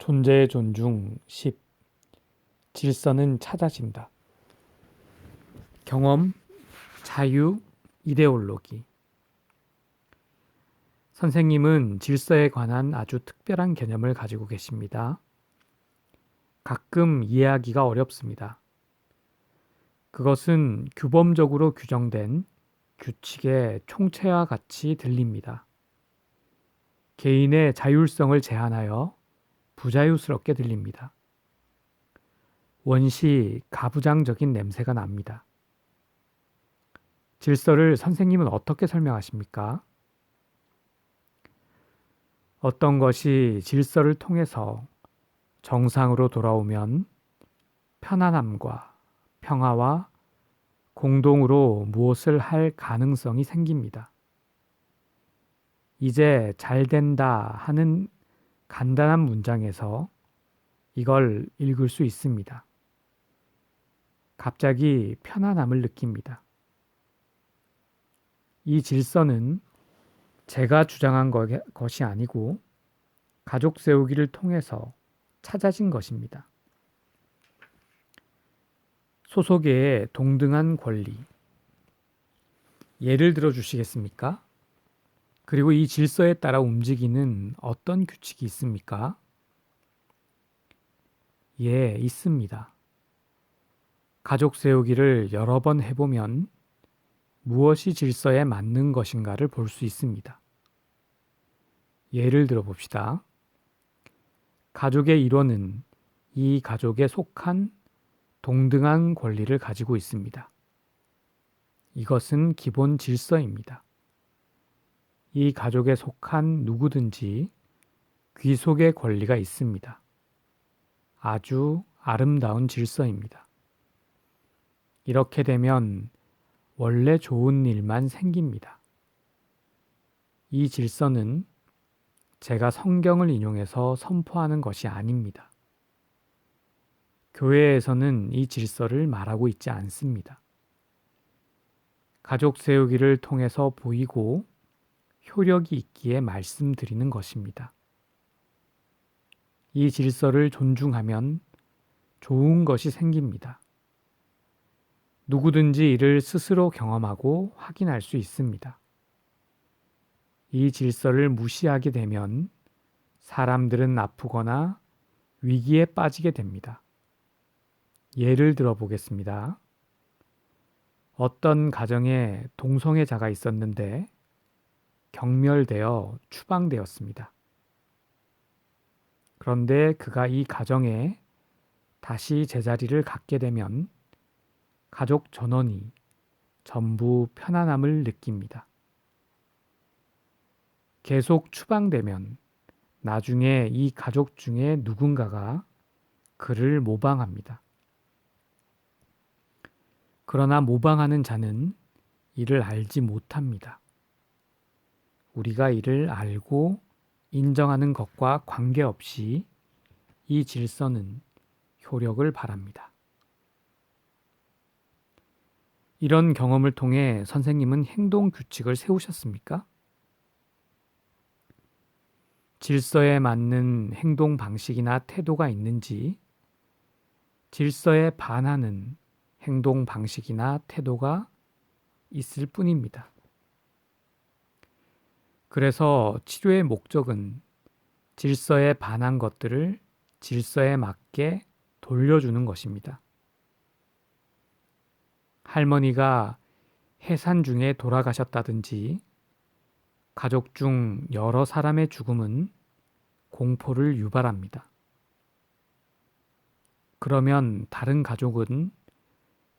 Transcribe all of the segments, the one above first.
존재의 존중 10. 질서는 찾아진다. 경험, 자유, 이데올로기. 선생님은 질서에 관한 아주 특별한 개념을 가지고 계십니다. 가끔 이해하기가 어렵습니다. 그것은 규범적으로 규정된 규칙의 총체와 같이 들립니다. 개인의 자율성을 제한하여 부자유스럽게 들립니다. 원시 가부장적인 냄새가 납니다. 질서를 선생님은 어떻게 설명하십니까? 어떤 것이 질서를 통해서 정상으로 돌아오면 편안함과 평화와 공동으로 무엇을 할 가능성이 생깁니다. 이제 잘 된다 하는 간단한 문장에서 이걸 읽을 수 있습니다. 갑자기 편안함을 느낍니다. 이 질서는 제가 주장한 것이 아니고 가족 세우기를 통해서 찾아진 것입니다. 소속의 동등한 권리. 예를 들어 주시겠습니까? 그리고 이 질서에 따라 움직이는 어떤 규칙이 있습니까? 예, 있습니다. 가족 세우기를 여러 번 해보면 무엇이 질서에 맞는 것인가를 볼 수 있습니다. 예를 들어 봅시다. 가족의 일원은 이 가족에 속한 동등한 권리를 가지고 있습니다. 이것은 기본 질서입니다. 이 가족에 속한 누구든지 귀속의 권리가 있습니다. 아주 아름다운 질서입니다. 이렇게 되면 원래 좋은 일만 생깁니다. 이 질서는 제가 성경을 인용해서 선포하는 것이 아닙니다. 교회에서는 이 질서를 말하고 있지 않습니다. 가족 세우기를 통해서 보이고 효력이 있기에 말씀드리는 것입니다. 이 질서를 존중하면 좋은 것이 생깁니다. 누구든지 이를 스스로 경험하고 확인할 수 있습니다. 이 질서를 무시하게 되면 사람들은 아프거나 위기에 빠지게 됩니다. 예를 들어 보겠습니다. 어떤 가정에 동성애자가 있었는데 경멸되어 추방되었습니다. 그런데 그가 이 가정에 다시 제자리를 갖게 되면 가족 전원이 전부 편안함을 느낍니다. 계속 추방되면 나중에 이 가족 중에 누군가가 그를 모방합니다. 그러나 모방하는 자는 이를 알지 못합니다. 우리가 이를 알고 인정하는 것과 관계없이 이 질서는 효력을 발합니다. 이런 경험을 통해 선생님은 행동 규칙을 세우셨습니까? 질서에 맞는 행동 방식이나 태도가 있는지, 질서에 반하는 행동 방식이나 태도가 있을 뿐입니다. 그래서 치료의 목적은 질서에 반한 것들을 질서에 맞게 돌려주는 것입니다. 할머니가 해산 중에 돌아가셨다든지 가족 중 여러 사람의 죽음은 공포를 유발합니다. 그러면 다른 가족은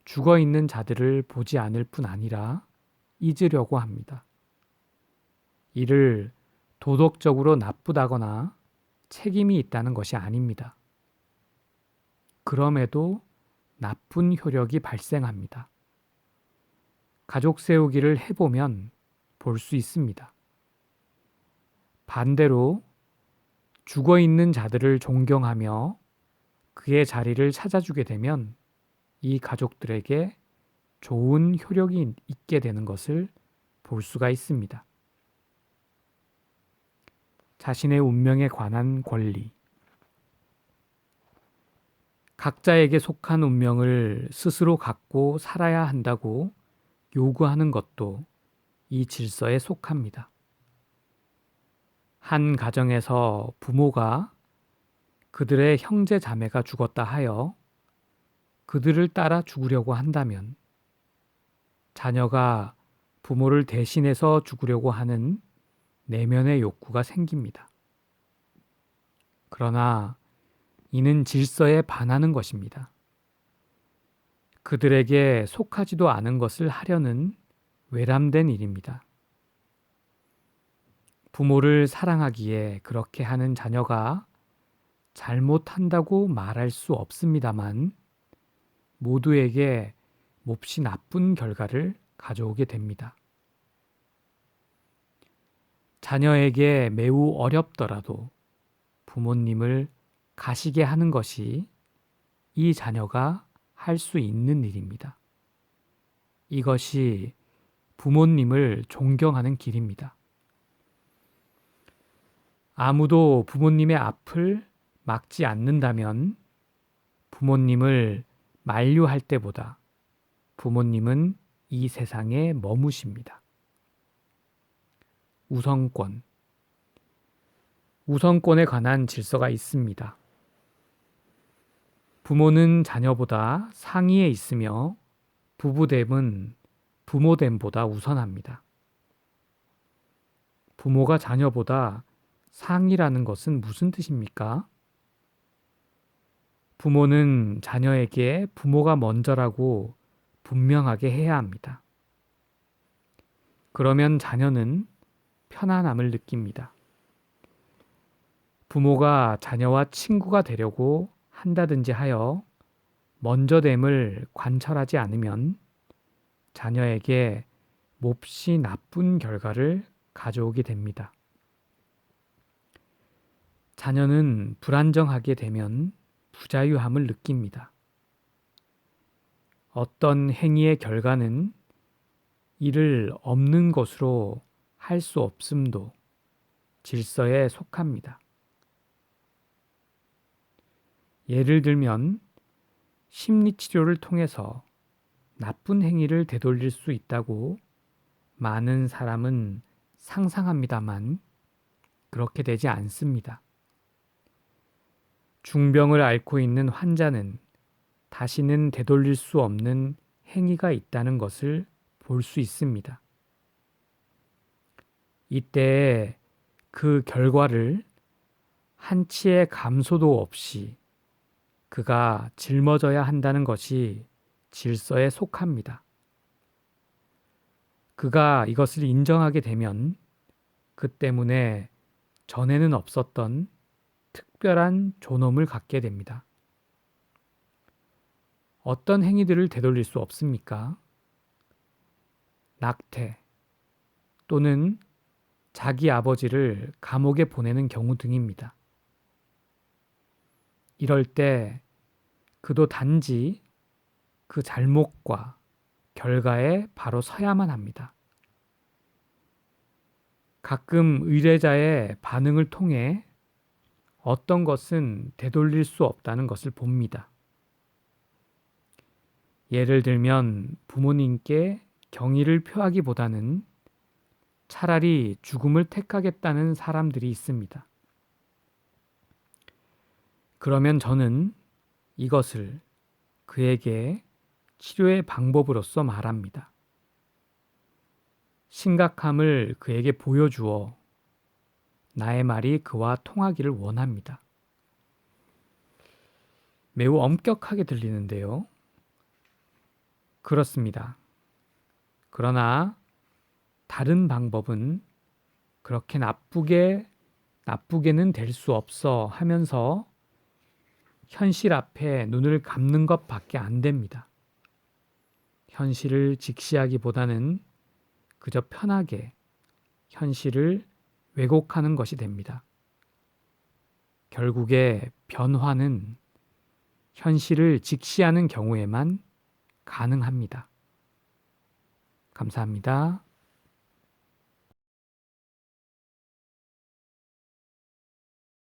죽어 있는 자들을 보지 않을 뿐 아니라 잊으려고 합니다. 이를 도덕적으로 나쁘다거나 책임이 있다는 것이 아닙니다. 그럼에도 나쁜 효력이 발생합니다. 가족 세우기를 해보면 볼 수 있습니다. 반대로 죽어 있는 자들을 존경하며 그의 자리를 찾아주게 되면 이 가족들에게 좋은 효력이 있게 되는 것을 볼 수가 있습니다. 자신의 운명에 관한 권리. 각자에게 속한 운명을 스스로 갖고 살아야 한다고 요구하는 것도 이 질서에 속합니다. 한 가정에서 부모가 그들의 형제 자매가 죽었다 하여 그들을 따라 죽으려고 한다면 자녀가 부모를 대신해서 죽으려고 하는 내면의 욕구가 생깁니다. 그러나 이는 질서에 반하는 것입니다. 그들에게 속하지도 않은 것을 하려는 외람된 일입니다. 부모를 사랑하기에 그렇게 하는 자녀가 잘못한다고 말할 수 없습니다만 모두에게 몹시 나쁜 결과를 가져오게 됩니다. 자녀에게 매우 어렵더라도 부모님을 가시게 하는 것이 이 자녀가 할 수 있는 일입니다. 이것이 부모님을 존경하는 길입니다. 아무도 부모님의 앞을 막지 않는다면 부모님을 만류할 때보다 부모님은 이 세상에 머무십니다. 우선권에 관한 질서가 있습니다. 부모는 자녀보다 상위에 있으며 부부됨은 부모됨보다 우선합니다. 부모가 자녀보다 상위라는 것은 무슨 뜻입니까? 부모는 자녀에게 부모가 먼저라고 분명하게 해야 합니다. 그러면 자녀는 편안함을 느낍니다. 부모가 자녀와 친구가 되려고 한다든지 하여 먼저됨을 관철하지 않으면 자녀에게 몹시 나쁜 결과를 가져오게 됩니다. 자녀는 불안정하게 되면 부자유함을 느낍니다. 어떤 행위의 결과는 이를 없는 것으로 할 수 없음도 질서에 속합니다. 예를 들면 심리치료를 통해서 나쁜 행위를 되돌릴 수 있다고 많은 사람은 상상합니다만 그렇게 되지 않습니다. 중병을 앓고 있는 환자는 다시는 되돌릴 수 없는 행위가 있다는 것을 볼 수 있습니다. 이때 그 결과를 한치의 감소도 없이 그가 짊어져야 한다는 것이 질서에 속합니다. 그가 이것을 인정하게 되면 그 때문에 전에는 없었던 특별한 존엄을 갖게 됩니다. 어떤 행위들을 되돌릴 수 없습니까? 낙태 또는 자기 아버지를 감옥에 보내는 경우 등입니다. 이럴 때 그도 단지 그 잘못과 결과에 바로 서야만 합니다. 가끔 의뢰자의 반응을 통해 어떤 것은 되돌릴 수 없다는 것을 봅니다. 예를 들면 부모님께 경의를 표하기보다는 차라리 죽음을 택하겠다는 사람들이 있습니다. 그러면 저는 이것을 그에게 치료의 방법으로서 말합니다. 심각함을 그에게 보여주어 나의 말이 그와 통하기를 원합니다. 매우 엄격하게 들리는데요. 그렇습니다. 그러나 다른 방법은 그렇게 나쁘게는 될 수 없어 하면서 현실 앞에 눈을 감는 것밖에 안 됩니다. 현실을 직시하기보다는 그저 편하게 현실을 왜곡하는 것이 됩니다. 결국에 변화는 현실을 직시하는 경우에만 가능합니다. 감사합니다.